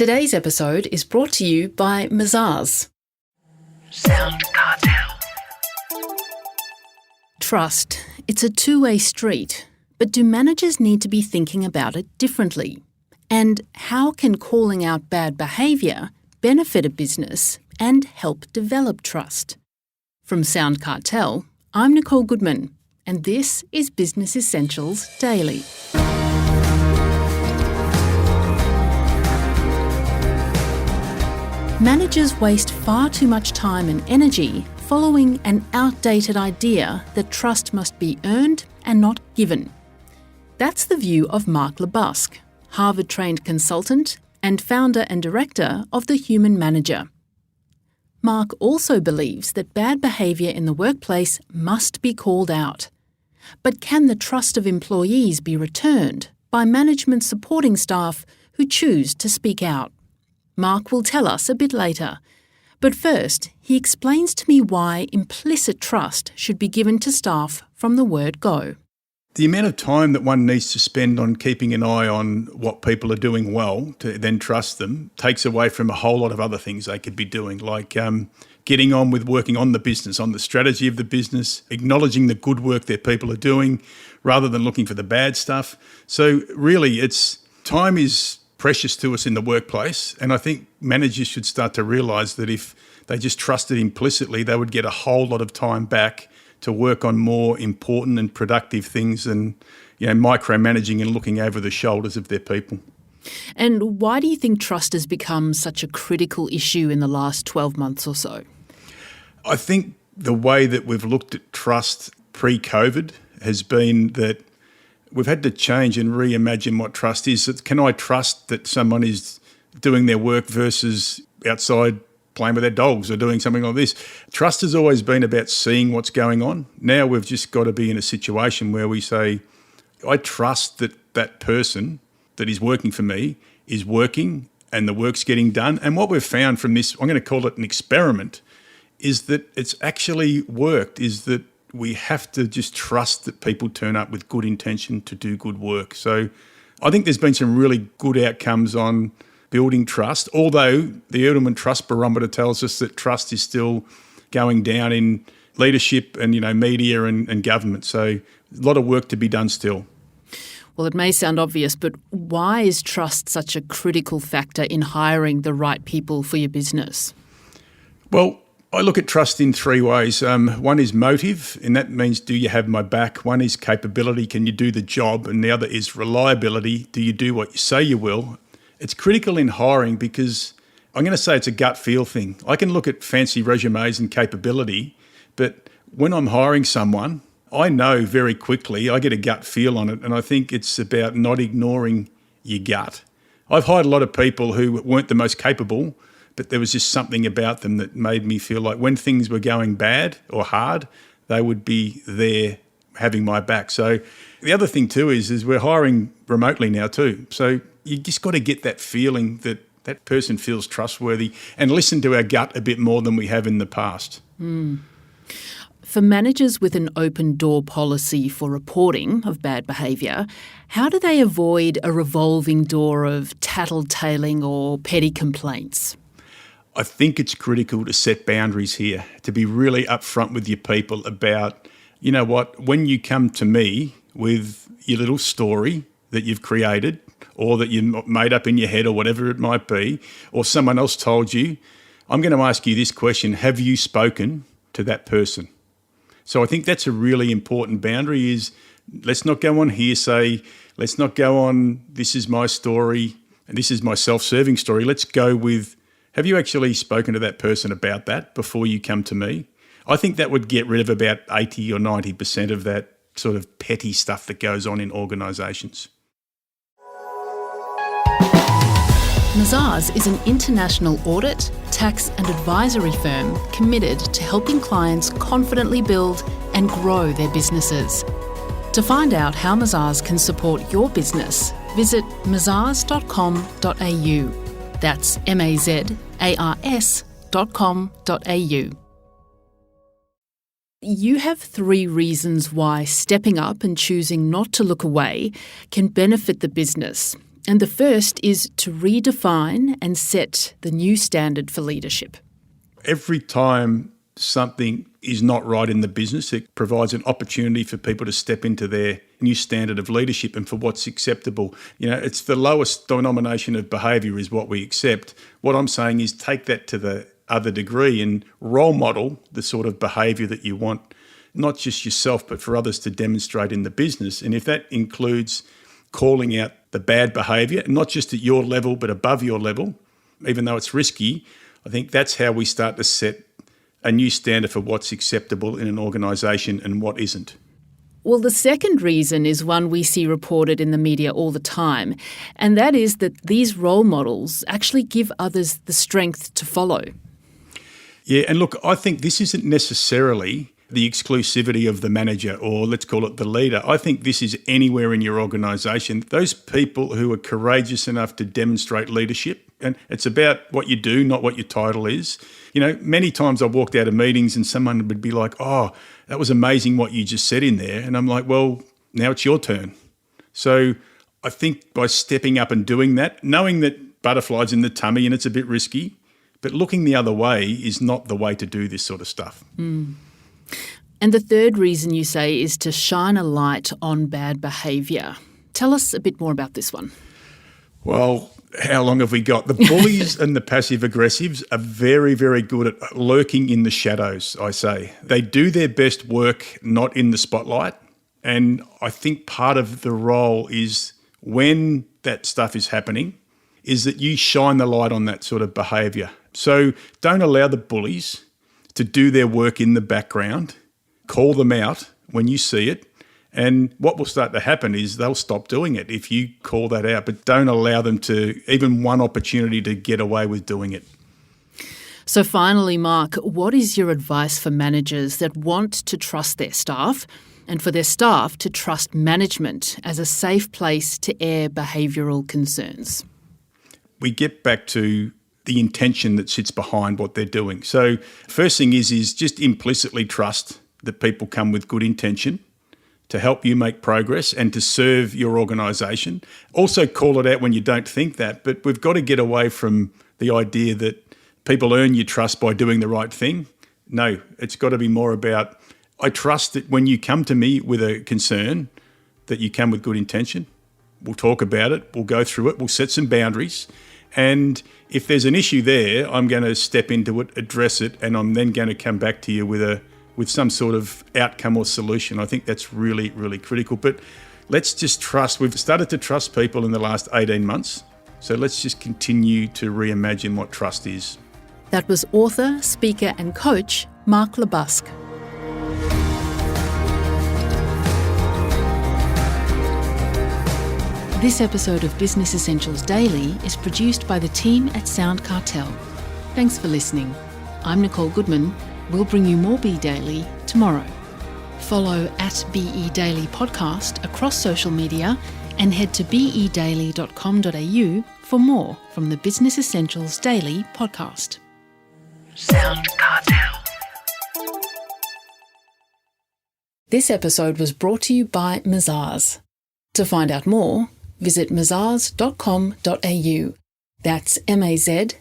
Today's episode is brought to you by Mazars. SoundCartel. Trust. It's a two-way street. But do managers need to be thinking about it differently? And how can calling out bad behaviour benefit a business and help develop trust? From SoundCartel, I'm Nicole Goodman, and this is Business Essentials Daily. Managers waste far too much time and energy following an outdated idea that trust must be earned and not given. That's the view of Mark LeBusque, Harvard-trained consultant and founder and director of The Human Manager. Mark also believes that bad behaviour in the workplace must be called out. But can the trust of employees be returned by management supporting staff who choose to speak out? Mark will tell us a bit later. But first, he explains to me why implicit trust should be given to staff from the word go. The amount of time that one needs to spend on keeping an eye on what people are doing well to then trust them takes away from a whole lot of other things they could be doing, like getting on with working on the business, on the strategy of the business, acknowledging the good work their people are doing rather than looking for the bad stuff. So really, time is precious to us in the workplace, and I think managers should start to realise that if they just trusted implicitly, they would get a whole lot of time back to work on more important and productive things than micromanaging and looking over the shoulders of their people. And why do you think trust has become such a critical issue in the last 12 months or so? I think the way that we've looked at trust pre-COVID has been that we've had to change and reimagine what trust is. Can I trust that someone is doing their work versus outside playing with their dogs or doing something like this? Trust has always been about seeing what's going on. Now we've just got to be in a situation where we say, I trust that that person that is working for me is working and the work's getting done. And what we've found from this, I'm going to call it an experiment, is that it's actually worked, is that we have to just trust that people turn up with good intention to do good work. So I think there's been some really good outcomes on building trust, although the Edelman Trust Barometer tells us that trust is still going down in leadership and media and government. So a lot of work to be done still. Well, it may sound obvious, but why is trust such a critical factor in hiring the right people for your business? Well, I look at trust in three ways. One is motive, and that means, do you have my back? One is capability, can you do the job? And the other is reliability, do you do what you say you will? It's critical in hiring because I'm going to say it's a gut feel thing. I can look at fancy resumes and capability, but when I'm hiring someone, I know very quickly, I get a gut feel on it, and I think it's about not ignoring your gut. I've hired a lot of people who weren't the most capable, but there was just something about them that made me feel like when things were going bad or hard, they would be there having my back. So the other thing too is we're hiring remotely now too. So you just got to get that feeling that that person feels trustworthy and listen to our gut a bit more than we have in the past. For managers with an open door policy for reporting of bad behaviour, how do they avoid a revolving door of tattletaling or petty complaints? I think it's critical to set boundaries here, to be really upfront with your people about, when you come to me with your little story that you've created or that you made up in your head or whatever it might be, or someone else told you, I'm going to ask you this question: have you spoken to that person? So I think that's a really important boundary is let's not go on hearsay, let's not go on this is my story and this is my self-serving story. Let's go with, have you actually spoken to that person about that before you come to me? I think that would get rid of about 80 or 90% of that sort of petty stuff that goes on in organisations. Mazars is an international audit, tax and advisory firm committed to helping clients confidently build and grow their businesses. To find out how Mazars can support your business, visit mazars.com.au. That's mazars.com.au. You have 3 reasons why stepping up and choosing not to look away can benefit the business. And the first is to redefine and set the new standard for leadership. Every time something is not right in the business, it provides an opportunity for people to step into their new standard of leadership and for what's acceptable. It's the lowest denomination of behaviour is what we accept. What I'm saying is take that to the other degree and role model the sort of behaviour that you want, not just yourself, but for others to demonstrate in the business. And if that includes calling out the bad behaviour, not just at your level, but above your level, even though it's risky, I think that's how we start to set a new standard for what's acceptable in an organisation and what isn't. Well, the second reason is one we see reported in the media all the time, and that is that these role models actually give others the strength to follow. Yeah, and look, I think this isn't necessarily the exclusivity of the manager, or let's call it the leader. I think this is anywhere in your organisation. Those people who are courageous enough to demonstrate leadership, and it's about what you do, not what your title is. Many times I've walked out of meetings and someone would be like, "Oh, that was amazing what you just said in there." And I'm like, well, now it's your turn. So I think by stepping up and doing that, knowing that butterflies in the tummy and it's a bit risky, but looking the other way is not the way to do this sort of stuff. And the third reason you say is to shine a light on bad behaviour. Tell us a bit more about this one. Well, how long have we got? The bullies and the passive aggressives are very, very good at lurking in the shadows, I say. They do their best work not in the spotlight. And I think part of the role is when that stuff is happening is that you shine the light on that sort of behaviour. So don't allow the bullies to do their work in the background. Call them out when you see it. And what will start to happen is they'll stop doing it if you call that out, but don't allow them to even one opportunity to get away with doing it. So finally, Mark, what is your advice for managers that want to trust their staff and for their staff to trust management as a safe place to air behavioural concerns? We get back to the intention that sits behind what they're doing. So first thing is just implicitly trust that people come with good intention to help you make progress and to serve your organisation. Also call it out when you don't think that, but we've got to get away from the idea that people earn your trust by doing the right thing. No, it's got to be more about, I trust that when you come to me with a concern, that you come with good intention. We'll talk about it, we'll go through it, we'll set some boundaries. And if there's an issue there, I'm going to step into it, address it, and I'm then going to come back to you with some sort of outcome or solution. I think that's really, really critical. But let's just trust. We've started to trust people in the last 18 months. So let's just continue to reimagine what trust is. That was author, speaker and coach Mark LeBusque. This episode of Business Essentials Daily is produced by the team at SoundCartel. Thanks for listening. I'm Nicole Goodman. We'll bring you more Be Daily tomorrow. Follow at BE Daily Podcast across social media and head to bedaily.com.au for more from the Business Essentials Daily podcast. SoundCartel. This episode was brought to you by Mazars. To find out more, visit mazars.com.au. That's mazars.com.au.